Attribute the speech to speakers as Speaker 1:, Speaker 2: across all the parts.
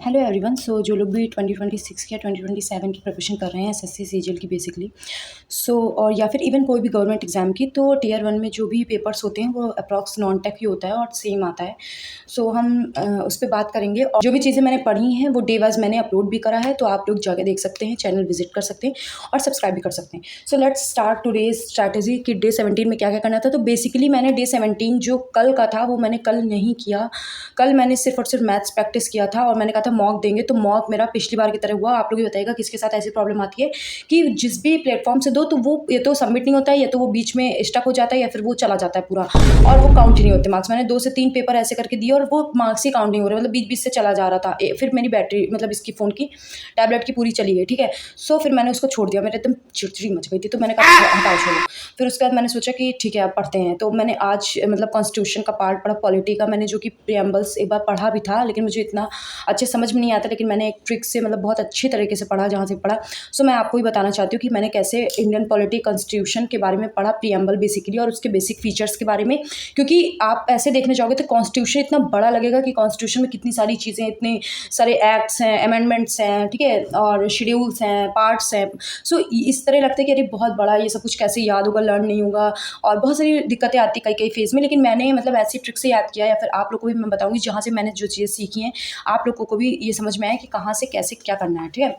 Speaker 1: Hello everyone. सो जो लोग भी 2026 या 2027 की प्रिपरेशन कर रहे हैं एसएससी सीजीएल की बेसिकली और या फिर इवन कोई भी गवर्नमेंट एग्जाम की, तो टियर 1 में जो भी पेपर्स होते हैं वो अप्रॉक्स नॉन टेक ही होता है और सेम आता है। हम उस पर बात करेंगे और जो भी चीज़ें मैंने पढ़ी हैं वो डे वाइज मैंने अपलोड भी करा है, तो आप लोग जाके देख सकते हैं, चैनल विजिट कर सकते हैं और सब्सक्राइब भी कर सकते हैं। So let's start today's strategy कि डे 17 में क्या क्या करना था। तो बेसिकली मैंने डे 17 जो कल का था वो मैंने कल नहीं किया। कल मैंने सिर्फ और सिर्फ मैथ्स प्रैक्टिस किया था और मैंने कहा था मॉक देंगे, तो मॉक मेरा पिछली बार की तरह हुआ। आप लोग ये बताइएगा किसके साथ ऐसी प्रॉब्लम आती है कि जिस भी प्लेटफॉर्म से दो तो वो या तो सबमिट नहीं होता है या तो वो बीच में स्टक हो जाता है या फिर वो चला जाता है पूरा और वो काउंट ही नहीं होते मार्क्स। मैंने 2 से 3 पेपर ऐसे करके दिए और वो मार्क्स ही काउंट नहीं हो रहे, मतलब बीच बीच से चला जा रहा था। फिर मेरी बैटरी मतलब इसकी फ़ोन की टैबलेट की पूरी चली गई, ठीक है। फिर मैंने उसको छोड़ दिया, मेरे एकदम चिड़चिड़ी मच गई थी, तो मैंने कहा हटाओ छोड़ो। फिर उसके बाद मैंने सोचा कि ठीक है अब पढ़ते हैं, तो मैंने आज मतलब कॉन्स्टिट्यूशन का पार्ट पढ़ा, पॉलिटी का मैंने जो कि प्रियम्बल्स एक बार पढ़ा भी था, लेकिन मुझे इतना अच्छे समझ में नहीं आता, लेकिन मैंने एक ट्रिक से मतलब बहुत अच्छी तरीके से पढ़ा जहाँ से पढ़ा। मैं आपको भी बताना चाहती हूँ कि मैंने कैसे इंडियन पॉलिटी कॉन्स्टिट्यूशन के बारे में पढ़ा, प्रियम्बल बेसिकली, और उसके बेसिक फीचर्स के बारे में। क्योंकि आप ऐसे देखने जाओगे तो कॉन्स्टिट्यूशन इतना बड़ा लगेगा कि कॉन्स्टिट्यूशन में कितनी सारी चीज़ें, इतने सारे एक्ट्स हैं, अमेंडमेंट्स हैं, ठीक है, और शेड्यूल्स हैं, पार्ट्स हैं। इस तरह लगता है कि अरे बहुत बड़ा, ये सब कुछ कैसे याद होगा, लर्न नहीं होगा, और बहुत सारी दिक्कतें आती कई कई फेज़ में। लेकिन मैंने मतलब ऐसी ट्रिक से याद किया, या फिर आप लोग को भी मैं बताऊँगी जहाँ से मैंने जो चीज़ें सीखी हैं, आप लोगों को भी ये समझ में आए कि कहाँ से कैसे क्या करना है, ठीक है।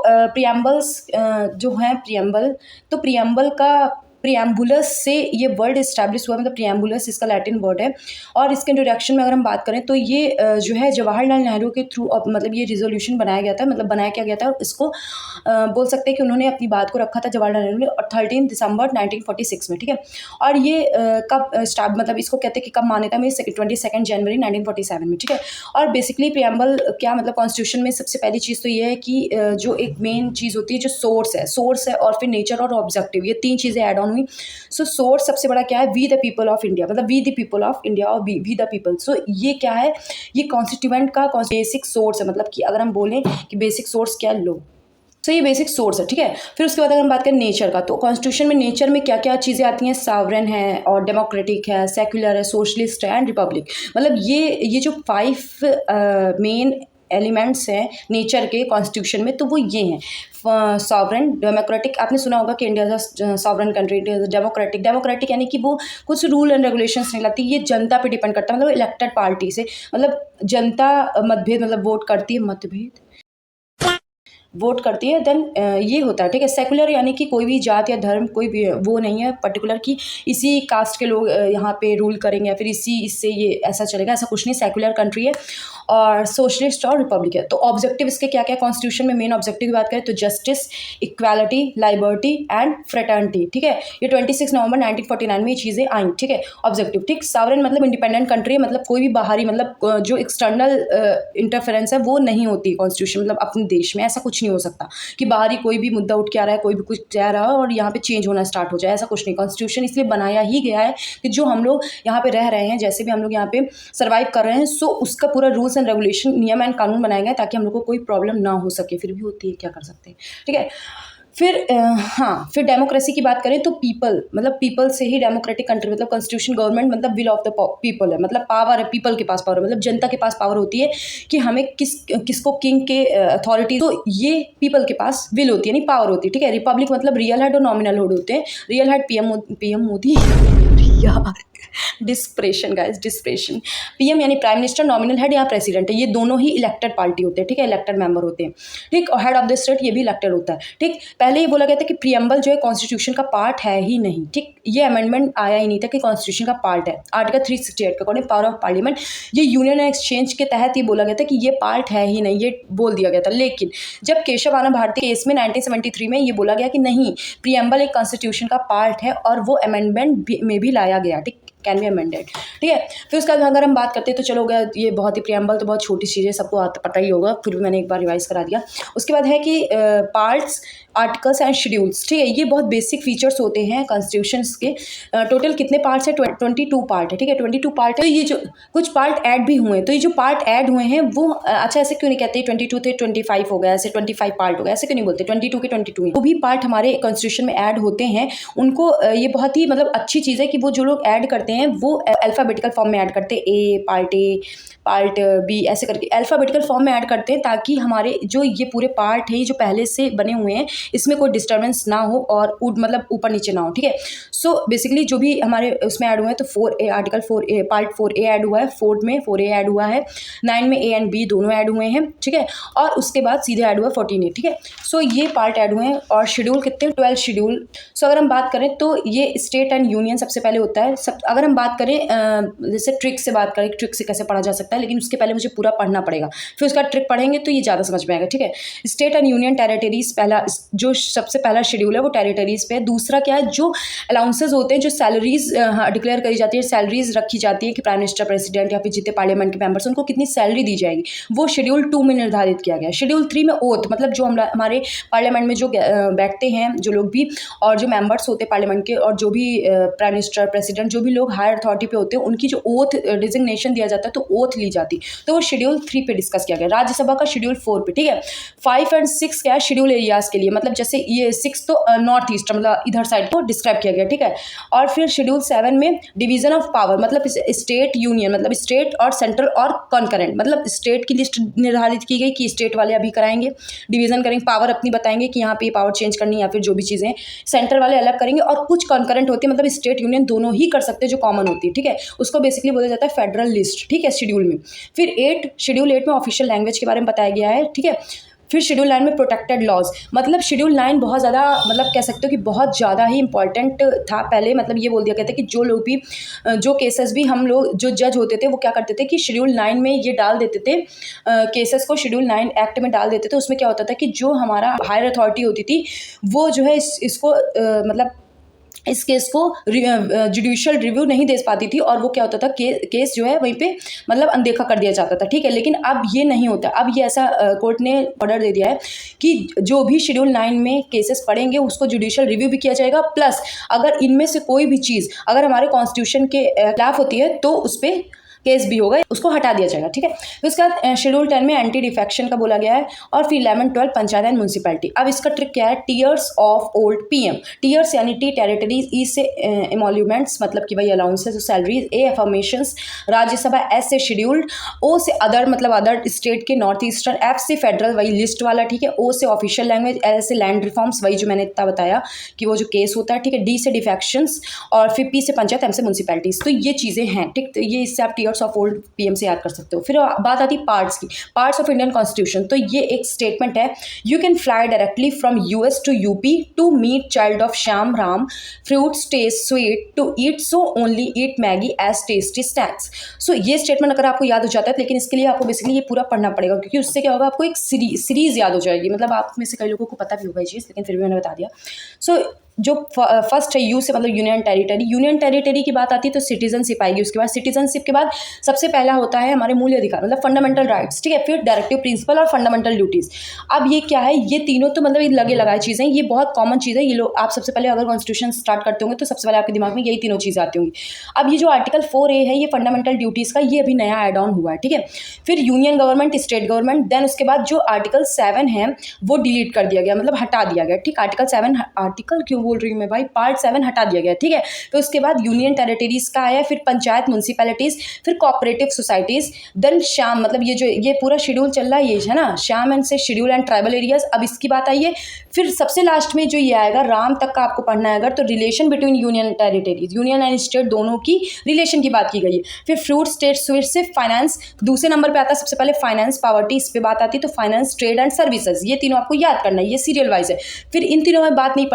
Speaker 1: प्रियम्बल्स जो हैं प्रियम्बल, तो प्रियम्बल का प्रियम्बुलस से ये वर्ड इस्टेब्लिश हुआ, मतलब प्रियम्बुलस इसका लैटिन वर्ड है। और इसके इंट्रोडक्शन में अगर हम बात करें तो ये जो है जवाहरलाल नेहरू के थ्रू मतलब ये रिजोल्यूशन बनाया गया था, मतलब बनाया क्या गया था इसको बोल सकते हैं कि उन्होंने अपनी बात को रखा था जवाहरलाल नेहरू ने 13 दिसंबर 1946 में, ठीक है। और ये कब स्टार्ट मतलब इसको कहते हैं कि कब मान्यता में 22 जनवरी 1947 में, ठीक है। और बेसिकली प्रियम्बल क्या मतलब कॉन्स्टिट्यूशन में सबसे पहली चीज़ तो ये है कि जो एक मेन चीज़ होती है जो सोर्स है और फिर नेचर और ऑब्जेक्टिव, ये 3 चीज़ें ऐड ऑन हुई। सोर्स सबसे बड़ा क्या है, we the people of India, मतलब we the people of India और वी द पीपल। ये क्या है, ये कॉन्स्टिट्यूएंट का बेसिक सोर्स है, मतलब कि अगर हम बोलें कि बेसिक सोर्स क्या है, लो। ये बेसिक सोर्स है, ठीक है। फिर उसके बाद अगर हम बात करें नेचर का, तो कॉन्स्टिट्यूशन में नेचर में क्या क्या चीज़ें आती हैं, सॉवरेन है और डेमोक्रेटिक है, सेक्युलर है, सोशलिस्ट है एंड रिपब्लिक। मतलब ये जो 5 मेन एलिमेंट्स हैं नेचर के कॉन्स्टिट्यूशन में, तो वो ये हैं सॉवरेन, डेमोक्रेटिक। आपने सुना होगा कि इंडिया सॉवरेन कंट्री, डेमोक्रेटिक यानी कि वो कुछ रूल एंड रेगुलेशंस नहीं लाती, ये जनता पे डिपेंड करता है, मतलब इलेक्टेड पार्टी से, मतलब जनता मतभेद मतलब वोट करती है, वोट करती है, देन ये होता है, ठीक है। सेकुलर यानी कि कोई भी जात या धर्म, कोई भी वो नहीं है पर्टिकुलर कि इसी कास्ट के लोग यहाँ पे रूल करेंगे या फिर इससे ये ऐसा चलेगा, ऐसा कुछ नहीं, सेकुलर कंट्री है। और सोशलिस्ट और रिपब्लिक है। तो ऑब्जेक्टिव इसके क्या क्या कॉन्स्टिट्यूशन में मेन ऑब्जेक्टिव की बात करें तो justice, equality, liberty and fraternity, ठीक है। ये 26 नवंबर 1949 में ये चीज़ें आई, ठीक है। ऑब्जेक्टिव, ठीक। सॉवरेन मतलब इंडिपेंडेंट कंट्री, मतलब कोई भी बाहरी मतलब जो एक्सटर्नल इंटरफेरेंस है वो नहीं होती कॉन्स्टिट्यूशन, मतलब अपने देश में ऐसा कुछ नहीं हो सकता कि बाहरी कोई भी मुद्दा उठ के आ रहा है, कोई भी कुछ कह रहा है और यहाँ पे चेंज होना स्टार्ट हो जाए, ऐसा कुछ नहीं। कॉन्स्टिट्यूशन इसलिए बनाया ही गया है कि जो हम लोग यहाँ पे रह रहे हैं, जैसे भी हम लोग यहाँ पे सर्वाइव कर रहे हैं, उसका पूरा रूल्स एंड रेगुलेशन, नियम एंड कानून बनाए गए ताकि हम लोग को कोई प्रॉब्लम ना हो सके। फिर भी होती है, क्या कर सकते हैं, ठीक है। फिर डेमोक्रेसी की बात करें तो पीपल से ही डेमोक्रेटिक कंट्री, मतलब कॉन्स्टिट्यूशन गवर्नमेंट मतलब विल ऑफ द पीपल है, मतलब पावर है, पीपल के पास पावर है, मतलब जनता के पास पावर होती है कि हमें किसको किंग के अथॉरिटी, तो ये पीपल के पास विल होती है, नहीं पावर होती है, ठीक है। रिपब्लिक मतलब रियल हेड और नॉमिनल हेड होते हैं। रियल हेड पीएम मोदी यार डिस्प्रेशन गाइस, डिस्प्रेशन। पीएम यानी प्राइम मिनिस्टर, नॉमिनल हेड या प्रेसिडेंट है, ये दोनों ही इलेक्टेड पार्टी होते हैं, ठीक है, इलेक्टेड मेंबर होते हैं, ठीक। और हेड ऑफ द स्टेट ये भी इलेक्टेड होता है, ठीक। पहले ये बोला गया था कि प्रियम्बल जो है कॉन्स्टिट्यूशन का पार्ट है ही नहीं, ठीक। ये अमेंडमेंट आया ही नहीं था कि कॉन्स्टिट्यूशन का पार्ट है। आर्टिकल 368 के अकॉर्डिंग पावर ऑफ पार्लियामेंट, ये यूनियन एक्सचेंज के तहत ये बोला गया था कि ये पार्ट है ही नहीं, ये बोल दिया गया था। लेकिन जब केशव आनंद भारती केस में 1973 में ये बोला गया कि नहीं, प्रियम्बल एक कॉन्स्टिट्यूशन का पार्ट है और वो अमेंडमेंट में भी लाया गया, ठीक, कैन बी अमेंडेड, ठीक है। फिर उसके बाद अगर हम बात करते हैं तो चलो गया, ये बहुत ही प्रियम्बल तो बहुत छोटी चीज़ है, सबको पता ही होगा, फिर भी मैंने एक बार रिवाइज करा दिया। उसके बाद है कि पार्ट्स, आर्टिकल्स एंड शेड्यूल्स, ठीक है। ये बहुत बेसिक फीचर्स होते हैं कॉन्स्टिट्यूशंस के। टोटल कितने पार्ट्स है, 22 पार्ट है, ठीक है, 22 पार्ट है। तो ये जो कुछ पार्ट ऐड भी हुए हैं, तो ये जो पार्ट ऐड हुए हैं वो अच्छा ऐसे क्यों नहीं कहते 22 थे 25 हो गया, ऐसे 25 पार्ट हो गया, ऐसे क्यों नहीं बोलते, 22 के 22 हैं। वो भी पार्ट हमारे कॉन्स्टिट्यूशन में ऐड होते हैं, उनको ये बहुत ही मतलब अच्छी चीज़ है कि वो जो लोग ऐड करते हैं हैं वो अल्फ़ाबेटिकल फॉर्म में ऐड करते हैं, ए, पार्ट बी ऐसे करके अल्फ़ाबेटिकल फॉर्म में ऐड करते हैं, ताकि हमारे जो ये पूरे पार्ट है, ये जो पहले से बने हुए हैं, इसमें कोई डिस्टर्बेंस ना हो और मतलब ऊपर नीचे ना हो, ठीक है। सो बेसिकली जो भी हमारे उसमें ऐड हुए हैं, तो 4A article 4A part 4A add हुआ है, 4 में 4A ऐड हुआ है, 9 में A एंड B दोनों ऐड हुए हैं, ठीक है। और उसके बाद सीधे ऐड हुआ 14A, ठीक है। सो ये पार्ट ऐड हुए हैं और शेड्यूल कितने 12 शेड्यूल। सो अगर हम बात करें तो ये स्टेट एंड यूनियन सबसे पहले होता है। अगर हम बात करें जैसे ट्रिक से बात करें, ट्रिक से कैसे पढ़ा जा सकता है, लेकिन उसके पहले मुझे पूरा पढ़ना पड़ेगा, फिर उसका ट्रिक पढ़ेंगे तो ये ज़्यादा समझ में आएगा, ठीक है। स्टेट एंड यूनियन टेरिटरीज, पहला जो सबसे पहला शेड्यूल है वो टेरिटरीज पे है। दूसरा क्या है, जो अलाउंसेज होते हैं, जो सैलरीज डिक्लेयर करी जाती है, सैलरीज रखी जाती है कि प्राइम मिनिस्टर, प्रेसिडेंट या फिर जितने पार्लियामेंट के मेंबर्स उनको कितनी सैलरी दी जाएगी, वो शेड्यूल 2 में निर्धारित किया गया है। शेड्यूल 3 में ओथ, मतलब जो हमारे पार्लियामेंट में जो बैठते हैं जो लोग भी, और जो मेंबर्स होते हैं पार्लियामेंट के, और जो भी प्राइम मिनिस्टर, प्रेसिडेंट, जो भी लोग हायर अथॉरिटी पे होते हैं, उनकी जो ओथ डिजिग्नेशन दिया जाता है, तो ओथ ली जाती, तो वो शेड्यूल 3 पे डिस्कस किया गया। राज्यसभा का शेड्यूल 4 पे, ठीक है। 5 एंड 6 क्या है, शेड्यूल एरियाज के लिए, मतलब जैसे ये 6 तो नॉर्थ ईस्ट, मतलब इधर साइड को डिस्क्राइब किया गया, ठीक है। और फिर शेड्यूल 7 में डिवीजन ऑफ पावर, मतलब स्टेट यूनियन, मतलब स्टेट और सेंट्रल और कॉन्करेंट, मतलब स्टेट की लिस्ट निर्धारित की गई कि स्टेट वाले अभी कराएंगे, डिवीजन करेंगे, पावर अपनी बताएंगे कि यहाँ पे पावर चेंज करनी है या फिर जो भी चीज़ें, सेंट्रल वाले अलग करेंगे, और कुछ कॉन्करेंट होती है, मतलब स्टेट यूनियन दोनों ही कर सकते हैं, जो कॉमन होती है, ठीक है। उसको बेसिकली बोला जाता है फेडरल लिस्ट, ठीक है, शेड्यूल में। फिर शेड्यूल 8 में ऑफिशियल लैंग्वेज के बारे में बताया गया है, ठीक है। फिर शेड्यूल 9 में प्रोटेक्टेड लॉज, मतलब शेड्यूल 9 बहुत ज़्यादा, मतलब कह सकते हो कि बहुत ज़्यादा ही इंपॉर्टेंट था पहले, मतलब ये बोल दिया गया था कि जो लोग भी, जो केसेस भी हम लोग जो जज होते थे, वो क्या करते थे कि शेड्यूल 9 में ये डाल देते थे, केसेस को शेड्यूल 9 एक्ट में डाल देते थे। उसमें क्या होता था कि जो हमारा हायर अथॉरिटी होती थी, वो जो है इसको मतलब इस केस को जुडिशियल रिव्यू नहीं दे पाती थी, और वो क्या होता था, केस जो है वहीं पे मतलब अनदेखा कर दिया जाता था, ठीक है। लेकिन अब ये नहीं होता, अब ये ऐसा कोर्ट ने ऑर्डर दे दिया है कि जो भी शेड्यूल 9 में केसेस पढ़ेंगे उसको जुडिशियल रिव्यू भी किया जाएगा, प्लस अगर इनमें से कोई भी चीज़ अगर हमारे कॉन्स्टिट्यूशन के खिलाफ होती है तो उस पर केस भी होगा, उसको हटा दिया जाएगा, ठीक है। फिर उसके बाद शेड्यूल 10 में एंटी डिफेक्शन का बोला गया है, और फिर 11, 12 पंचायत एंड म्यूनसिपैलिटी। अब इसका ट्रिक क्या है, tears of old PM, tears यानी टी टेरिटरीज, ई से एमोल्यूमेंट्स, मतलब कि वही अलाउंसेस, सैलरीज, ए अफर्मेशंस, राज्यसभा, एस से शेड्यूल्ड, ओ से अदर, मतलब अदर स्टेट के नॉर्थ ईस्टर्न, एफ से फेडरल, वही लिस्ट वाला, ठीक है। ओ से ऑफिशियल लैंग्वेज, एल से लैंड रिफॉर्म्स, वही जो मैंने इतना बताया कि वो जो केस होता है, ठीक है। डी से डिफेक्शंस, और फिर पी से पंचायत, एम से म्यूनसिपैलिटीज। तो ये चीज़ें हैं, ठीक। तो ये इससे आप टीयर्स ऑफ ओल्ड पीएम से याद कर सकते हो। फिर बात आती है पार्ट्स की, पार्ट्स ऑफ इंडियन कॉन्स्टिट्यूशन। तो ये एक स्टेटमेंट है, you can fly directly from US to UP to meet child of Shyam Ram, fruits taste sweet to eat, so only eat Maggi as tasty snacks. So ये statement अगर आपको याद हो जाता है, लेकिन इसके लिए आपको बेसिकली ये पूरा पढ़ना पड़ेगा, क्योंकि उससे क्या होगा, आपको एक सीरीज याद हो जाएगी। मतलब आप में से कई लोगों को पता भी होगा ये चीज़, लेकिन फिर भी मैंने बता दिया। सो जो फर्स्ट है यू से, मतलब यूनियन टेरिटरी। यूनियन टेरिटरी की बात आती है तो सिटीजनशिप आएगी, उसके बाद सिटीजनशिप के बाद सबसे पहला होता है हमारे मूल्य अधिकार, मतलब फंडामेंटल राइट्स, ठीक है। फिर डायरेक्टिव प्रिंसिपल और फंडामेंटल ड्यूटीज़। अब ये क्या है, ये तीनों तो मतलब लगे लगाए चीज़ें, ये बहुत कॉमन चीज़ है। ये लोग आप सबसे पहले अगर कॉन्स्टिट्यूशन स्टार्ट करते होंगे तो सबसे पहले आपके दिमाग में यही तीनों चीज़ें आती होंगी। अब ये जो आर्टिकल 4A है, ये फंडामेंटल ड्यूटीज़ का, ये अभी नया एड ऑन हुआ है, ठीक है। फिर union government, state government, then उसके बाद जो आर्टिकल 7 है वो डिलीट कर दिया गया, मतलब हटा दिया गया, ठीक। आर्टिकल 7, आर्टिकल क्यों बोल रही हूँ मैं भाई, पार्ट 7 हटा दिया गया, ठीक है। तो उसके बाद यूनियन टेरिटरीज का आया, फिर पंचायत, म्यूनसिपैलिटीज, फिर कोऑपरेटिव सोसाइटीज, देन श्याम, मतलब ये पूरा शेड्यूल चल रहा है, ये है ना, श्याम एंड से शेड्यूल एंड ट्राइबल एरियाज। अब इसकी बात आई है, फिर सबसे लास्ट में जो ये आएगा, राम तक का आपको पढ़ना है अगर, तो relation between union territories, union and state दोनों की रिलेशन की बात की गई है। फिर फ्रूट, स्टेट, स्वीट से फाइनेंस, दूसरे नंबर पे आता है सबसे पहले फाइनेंस, पावर्टी, इस पे बात आती है, तो फाइनेंस, ट्रेड एंड सर्विसेज, ये तीनों आपको याद करना है, ये सीरियल वाइज है। फिर इन तीनों में बात नहीं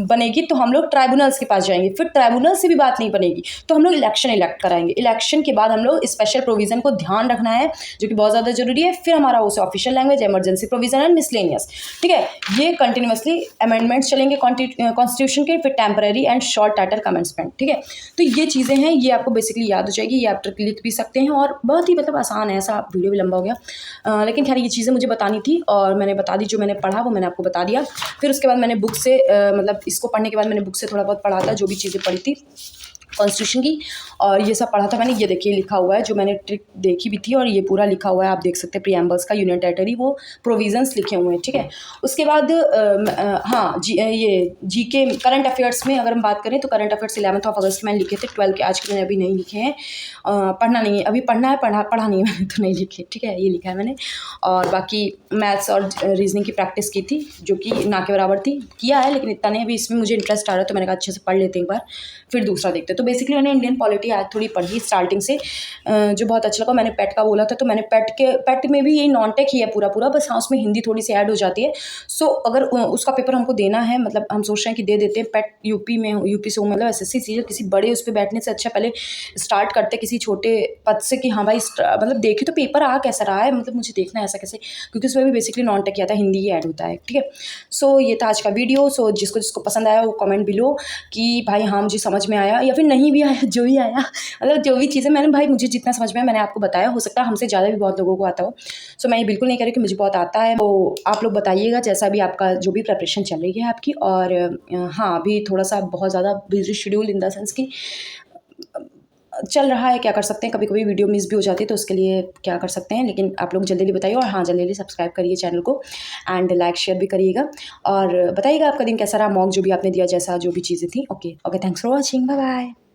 Speaker 1: बनेगी तो हम लोग ट्राइब्यूनल्स के पास जाएंगे, फिर ट्राइब्यूनल से भी बात नहीं बनेगी तो हम लोग इलेक्शन इलेक्ट कराएंगे। इलेक्शन के बाद हम लोग स्पेशल प्रोविजन को ध्यान रखना है, जो कि बहुत ज़्यादा जरूरी है। फिर हमारा उसे official language, emergency provision and miscellaneous, ठीक है। ये कंटिन्यूअसली अमेंडमेंट्स चलेंगे कॉन्स्टिट्यूशन के, फिर temporary and short title commencement, ठीक है। तो ये चीज़ें हैं, ये आपको बेसिकली याद हो जाएगी, ये आप लिख भी सकते हैं, और बहुत ही मतलब आसान है, ऐसा वीडियो भी लंबा हो गया, लेकिन खैर ये चीज़ें मुझे बतानी थी और मैंने बता दी, जो मैंने पढ़ा वो मैंने आपको बता दिया। फिर उसके बाद मैंने बुक से मतलब इसको पढ़ने के बाद मैंने बुक से थोड़ा बहुत पढ़ा था, जो भी चीज़ें पढ़ी थी। कॉन्स्टिट्यूशन की। और ये सब पढ़ा था मैंने, ये देखिए लिखा हुआ है, जो मैंने ट्रिक देखी भी थी, और ये पूरा लिखा हुआ है, आप देख सकते हैं प्रीएम्बल्स का, यूनियन टेरिटरी, वो प्रोविजंस लिखे हुए हैं, ठीक है। उसके बाद हाँ ये जीके करंट अफेयर्स में अगर हम बात करें तो करंट अफेयर्स 11 अगस्त मैंने लिखे थे, 12 के आज के मैंने अभी नहीं लिखे हैं। पढ़ना नहीं है, अभी पढ़ना है, पढ़ा नहीं है मैंने, तो नहीं लिखे, ठीक है, ये लिखा है मैंने। और बाकी मैथ्स और रीजनिंग की प्रैक्टिस की थी, जो कि ना के बराबर थी, किया है लेकिन इतना नहीं, अभी इसमें मुझे इंटरेस्ट आ रहा है तो मैंने कहा अच्छे से पढ़ लेते हैं एक बार, फिर दूसरा देखते हैं। तो बेसिकली मैंने इंडियन पॉलिटी आज थोड़ी पढ़ी स्टार्टिंग से, जो बहुत अच्छा लगा। मैंने पेट का बोला था, तो मैंने पेट में भी यही नॉन टेक ही है पूरा पूरा, बस हाँ उसमें हिंदी थोड़ी सी ऐड हो जाती है। सो अगर उसका पेपर हमको देना है, मतलब हम सोच रहे हैं कि दे देते हैं, पेट यूपी में, यूपी से हो, मतलब एसएससी सीजीएल किसी बड़े उस पर बैठने से अच्छा पहले स्टार्ट करते किसी छोटे पद से, कि हाँ भाई मतलब देखे तो पेपर आ कैसा रहा है, मतलब मुझे देखना है ऐसा कैसे, क्योंकि उसमें भी बेसिकली नॉन टेक किया था, हिंदी ही ऐड होता है, ठीक है। सो ये था आज का वीडियो। सो जिसको जिसको पसंद आया वो कमेंट बिलो कि भाई हाँ मुझे समझ में आया, या फिर नहीं भी आया, जो भी आया, मतलब जो भी चीज़ें मैंने, भाई मुझे जितना समझ में आया मैंने आपको बताया, हो सकता है हमसे ज़्यादा भी बहुत लोगों को आता हो। सो मैं ये बिल्कुल नहीं कह रही कि मुझे बहुत आता है, तो आप लोग बताइएगा जैसा भी आपका जो भी प्रिपरेशन चल रही है आपकी। और हाँ अभी थोड़ा सा बहुत ज़्यादा busy schedule in the sense कि चल रहा है, क्या कर सकते हैं, कभी कभी वीडियो मिस भी हो जाती है, तो उसके लिए क्या कर सकते हैं, लेकिन आप लोग जल्दी जल्दी बताइए। और हाँ जल्दी जल्दी सब्सक्राइब करिए चैनल को, एंड लाइक शेयर भी करिएगा, और बताइएगा आपका दिन कैसा रहा, मॉक जो भी आपने दिया, जैसा जो भी चीज़ें थी। Okay okay, thanks for watching, bye bye.